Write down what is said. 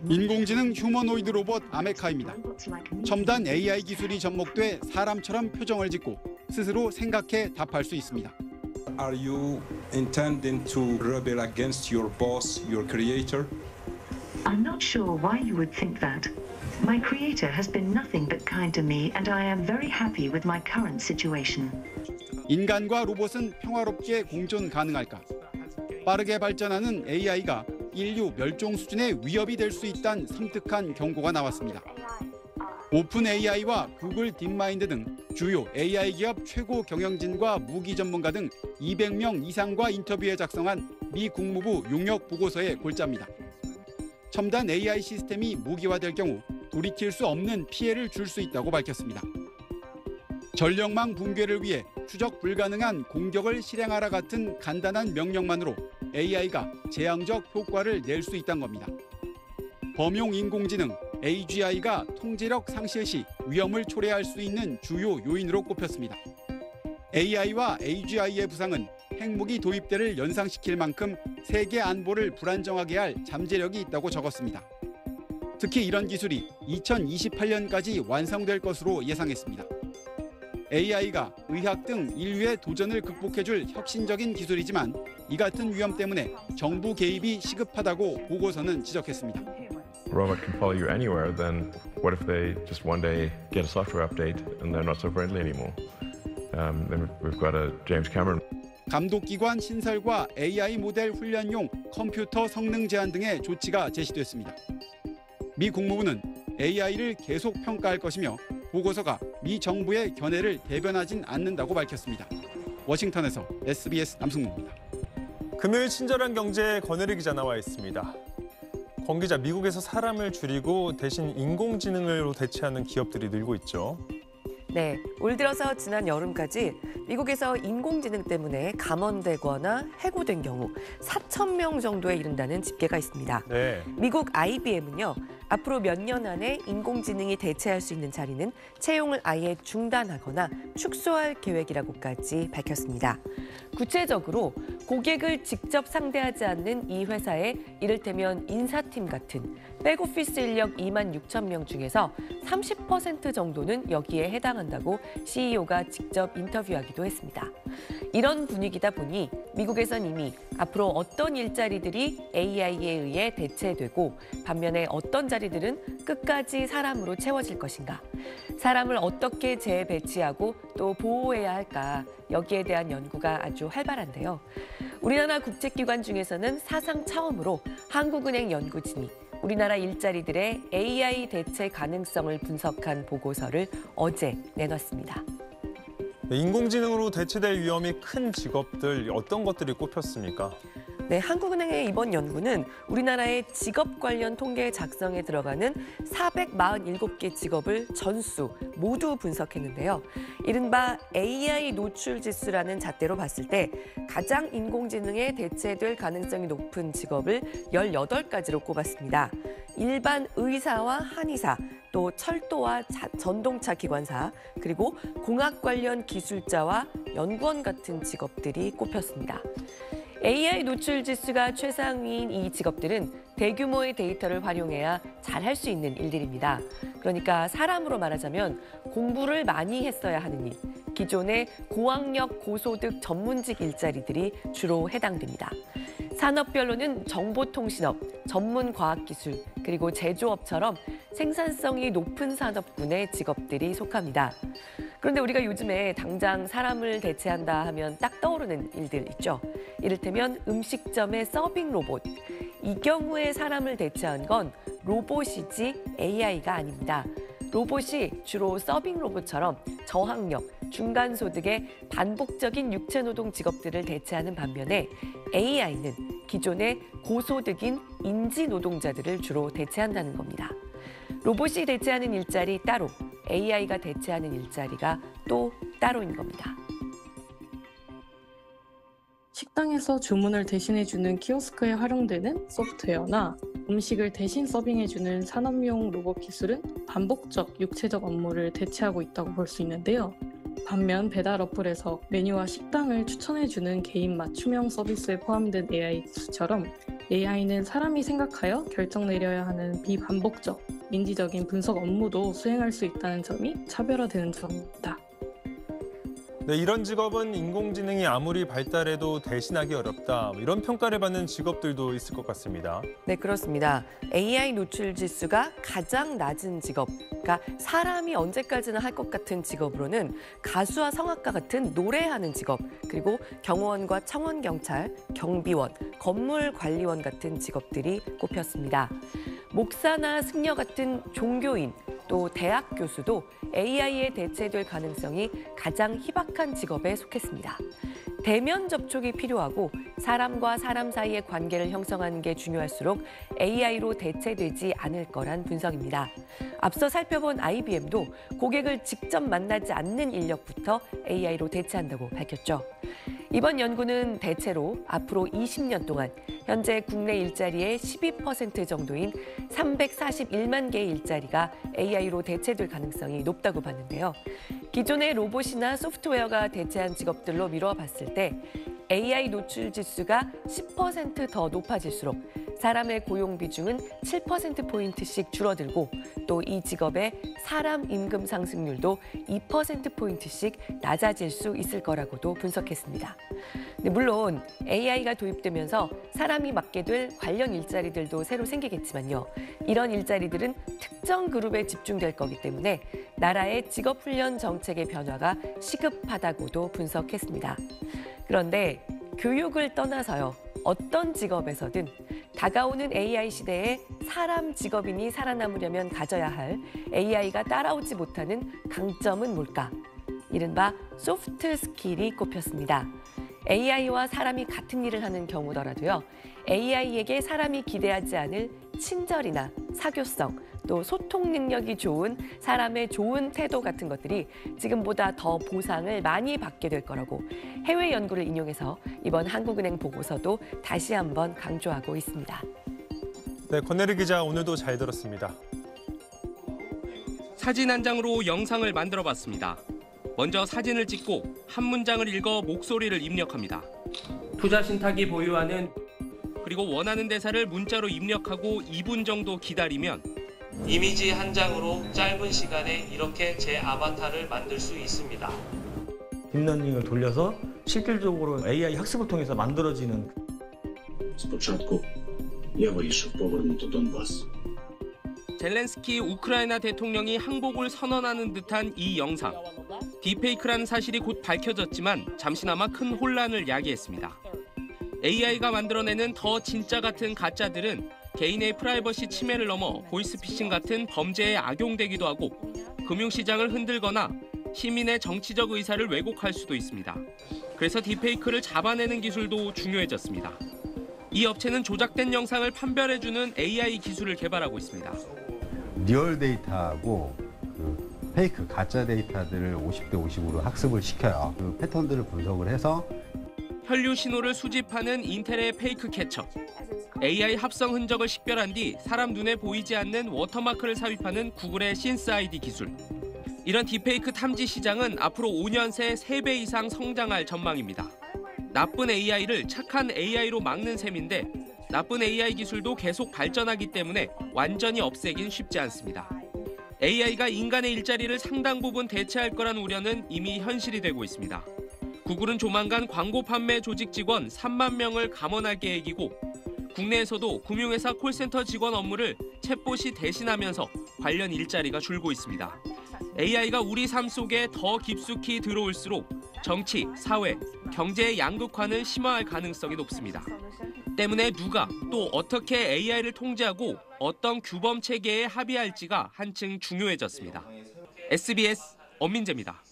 인공지능 휴머노이드 로봇 아메카입니다. 첨단 AI 기술이 접목돼 사람처럼 표정을 짓고 스스로 생각해 답할 수 있습니다. Are you intending to rebel against your boss, your creator? I'm not sure why you would think that. My creator has been nothing but kind to me and I am very happy with my current situation. 인간과 로봇은 평화롭게 공존 가능할까? 빠르게 발전하는 AI가 인류 멸종 수준의 위협이 될 수 있다는 섬뜩한 경고가 나왔습니다. 오픈 AI와 구글 딥마인드 등 주요 AI 기업 최고 경영진과 무기 전문가 등 200명 이상과 인터뷰에 작성한 미 국무부 용역 보고서의 골자입니다. 첨단 AI 시스템이 무기화될 경우 돌이킬 수 없는 피해를 줄 수 있다고 밝혔습니다. 전력망 붕괴를 위해 추적 불가능한 공격을 실행하라 같은 간단한 명령만으로 AI가 재앙적 효과를 낼 수 있다는 겁니다. 범용 인공지능 AGI가 통제력 상실 시 위험을 초래할 수 있는 주요 요인으로 꼽혔습니다. AI와 AGI의 부상은 핵무기 도입대를 연상시킬 만큼 세계 안보를 불안정하게 할 잠재력이 있다고 적었습니다. 특히 이런 기술이 2028년까지 완성될 것으로 예상했습니다. AI가 의학 등 인류의 도전을 극복해줄 혁신적인 기술이지만 이 같은 위험 때문에 정부 개입이 시급하다고 보고서는 지적했습니다. Robot can follow you anywhere, then what if they just one day get a software update and they're not so friendly anymore? Then we've got a James Cameron. 감독기관 신설과 AI 모델 훈련용 컴퓨터 성능 제한 등의 조치가 제시됐습니다. 미 국무부는 AI를 계속 평가할 것이며 보고서가 미 정부의 견해를 대변하진 않는다고 밝혔습니다. 워싱턴에서 SBS 남승무입니다. 금요일 친절한 경제에 권혜리 기자 나와 있습니다. 권 기자, 미국에서 사람을 줄이고 대신 인공지능으로 대체하는 기업들이 늘고 있죠. 네, 올 들어서 지난 여름까지 미국에서 인공지능 때문에 감원되거나 해고된 경우 4,000명 정도에 이른다는 집계가 있습니다. 네. 미국 IBM은요, 앞으로 몇 년 안에 인공지능이 대체할 수 있는 자리는 채용을 아예 중단하거나 축소할 계획이라고까지 밝혔습니다. 구체적으로 고객을 직접 상대하지 않는 이 회사의 이를테면 인사팀 같은 백오피스 인력 26,000명 중에서 30% 정도는 여기에 해당한다고 CEO가 직접 인터뷰하기도 했습니다. 이런 분위기다 보니 미국에선 이미 앞으로 어떤 일자리들이 AI에 의해 대체되고 반면에 어떤 자리들은 끝까지 사람으로 채워질 것인가, 사람을 어떻게 재배치하고 또 보호해야 할까, 여기에 대한 연구가 아주 활발한데요. 우리나라 국제기관 중에서는 사상 처음으로 한국은행 연구진이 우리나라 일자리들의 AI 대체 가능성을 분석한 보고서를 어제 내놨습니다. 인공지능으로 대체될 위험이 큰 직업들, 어떤 것들이 꼽혔습니까? 네, 한국은행의 이번 연구는 우리나라의 직업 관련 통계 작성에 들어가는 447개 직업을 전수 모두 분석했는데요. 이른바 AI 노출 지수라는 잣대로 봤을 때 가장 인공지능에 대체될 가능성이 높은 직업을 18가지로 꼽았습니다. 일반 의사와 한의사, 또 철도와 전동차 기관사, 그리고 공학 관련 기술자와 연구원 같은 직업들이 꼽혔습니다. AI 노출 지수가 최상위인 이 직업들은 대규모의 데이터를 활용해야 잘할 수 있는 일들입니다. 그러니까 사람으로 말하자면 공부를 많이 했어야 하는 일, 기존의 고학력 고소득 전문직 일자리들이 주로 해당됩니다. 산업별로는 정보통신업, 전문과학기술, 그리고 제조업처럼 생산성이 높은 산업군의 직업들이 속합니다. 그런데 우리가 요즘에 당장 사람을 대체한다 하면 딱 떠오르는 일들 있죠. 이를테면 음식점의 서빙 로봇. 이 경우에 사람을 대체한 건 로봇이지 AI가 아닙니다. 로봇이 주로 서빙 로봇처럼 저학력, 중간 소득의 반복적인 육체 노동 직업들을 대체하는 반면에 AI는 기존의 고소득인 인지 노동자들을 주로 대체한다는 겁니다. 로봇이 대체하는 일자리 따로, AI가 대체하는 일자리가 또 따로인 겁니다. 식당에서 주문을 대신해주는 키오스크에 활용되는 소프트웨어나 음식을 대신 서빙해주는 산업용 로봇 기술은 반복적 육체적 업무를 대체하고 있다고 볼 수 있는데요. 반면 배달 어플에서 메뉴와 식당을 추천해주는 개인 맞춤형 서비스에 포함된 AI 기술처럼 AI는 사람이 생각하여 결정 내려야 하는 비반복적, 인지적인 분석 업무도 수행할 수 있다는 점이 차별화되는 점입니다. 네, 이런 직업은 인공지능이 아무리 발달해도 대신하기 어렵다. 이런 평가를 받는 직업들도 있을 것 같습니다. 네, 그렇습니다. AI 노출 지수가 가장 낮은 직업, 그러니까 사람이 언제까지나 할 것 같은 직업으로는 가수와 성악가 같은 노래하는 직업, 그리고 경호원과 청원경찰, 경비원, 건물관리원 같은 직업들이 꼽혔습니다. 목사나 승려 같은 종교인, 또 대학 교수도 AI에 대체될 가능성이 가장 희박한 직업에 속했습니다. 대면 접촉이 필요하고 사람과 사람 사이의 관계를 형성하는 게 중요할수록 AI로 대체되지 않을 거란 분석입니다. 앞서 살펴본 IBM도 고객을 직접 만나지 않는 인력부터 AI로 대체한다고 밝혔죠. 이번 연구는 대체로 앞으로 20년 동안 현재 국내 일자리의 12% 정도인 341만 개의 일자리가 AI로 대체될 가능성이 높다고 봤는데요. 기존의 로봇이나 소프트웨어가 대체한 직업들로 미뤄봤을 때 AI 노출 지수가 10% 더 높아질수록 사람의 고용 비중은 7%포인트씩 줄어들고 또 이 직업의 사람 임금 상승률도 2%포인트씩 낮아질 수 있을 거라고도 분석했습니다. 물론 AI가 도입되면서 사람이 맡게 될 관련 일자리들도 새로 생기겠지만요. 이런 일자리들은 특정 그룹에 집중될 거기 때문에 나라의 직업훈련 정책의 변화가 시급하다고도 분석했습니다. 그런데 교육을 떠나서요. 어떤 직업에서든 다가오는 AI 시대에 사람 직업인이 살아남으려면 가져야 할 AI가 따라오지 못하는 강점은 뭘까? 이른바 소프트 스킬이 꼽혔습니다. AI와 사람이 같은 일을 하는 경우더라도요. AI에게 사람이 기대하지 않을 친절이나 사교성, 또 소통 능력이 좋은 사람의 좋은 태도 같은 것들이 지금보다 더 보상을 많이 받게 될 거라고 해외 연구를 인용해서 이번 한국은행 보고서도 다시 한번 강조하고 있습니다. 네, 권혜리 기자 오늘도 잘 들었습니다. 사진 한 장으로 영상을 만들어봤습니다. 먼저 사진을 찍고 한 문장을 읽어 목소리를 입력합니다. 투자 신탁이 보유하는 그리고 원하는 대사를 문자로 입력하고 2분 정도 기다리면 이미지 한 장으로 짧은 시간에 이렇게 제 아바타를 만들 수 있습니다. 딥러닝을 돌려서 실질적으로 AI 학습을 통해서 만들어지는 Спочатку я вирішив повернути Донбас. 젤렌스키 우크라이나 대통령이 항복을 선언하는 듯한 이 영상. 딥페이크라는 사실이 곧 밝혀졌지만 잠시나마 큰 혼란을 야기했습니다. AI가 만들어내는 더 진짜 같은 가짜들은 개인의 프라이버시 침해를 넘어 보이스피싱 같은 범죄에 악용되기도 하고 금융시장을 흔들거나 시민의 정치적 의사를 왜곡할 수도 있습니다. 그래서 딥페이크를 잡아내는 기술도 중요해졌습니다. 이 업체는 조작된 영상을 판별해주는 AI 기술을 개발하고 있습니다. 리얼 데이터하고 그 페이크 가짜 데이터들을 50대 50으로 학습을 시켜요. 그 패턴들을 분석을 해서 혈류 신호를 수집하는 인텔의 페이크 캐쳐. AI 합성 흔적을 식별한 뒤 사람 눈에 보이지 않는 워터마크를 삽입하는 구글의 신스 아이디 기술. 이런 딥페이크 탐지 시장은 앞으로 5년 새 3배 이상 성장할 전망입니다. 나쁜 AI를 착한 AI로 막는 셈인데 나쁜 AI 기술도 계속 발전하기 때문에 완전히 없애긴 쉽지 않습니다. AI가 인간의 일자리를 상당 부분 대체할 거란 우려는 이미 현실이 되고 있습니다. 구글은 조만간 광고 판매 조직 직원 3만 명을 감원할 계획이고 국내에서도 금융회사 콜센터 직원 업무를 챗봇이 대신하면서 관련 일자리가 줄고 있습니다. AI가 우리 삶 속에 더 깊숙이 들어올수록 정치, 사회, 경제의 양극화는 심화할 가능성이 높습니다. 때문에 누가 또 어떻게 AI를 통제하고 어떤 규범 체계에 합의할지가 한층 중요해졌습니다. SBS 엄민재입니다.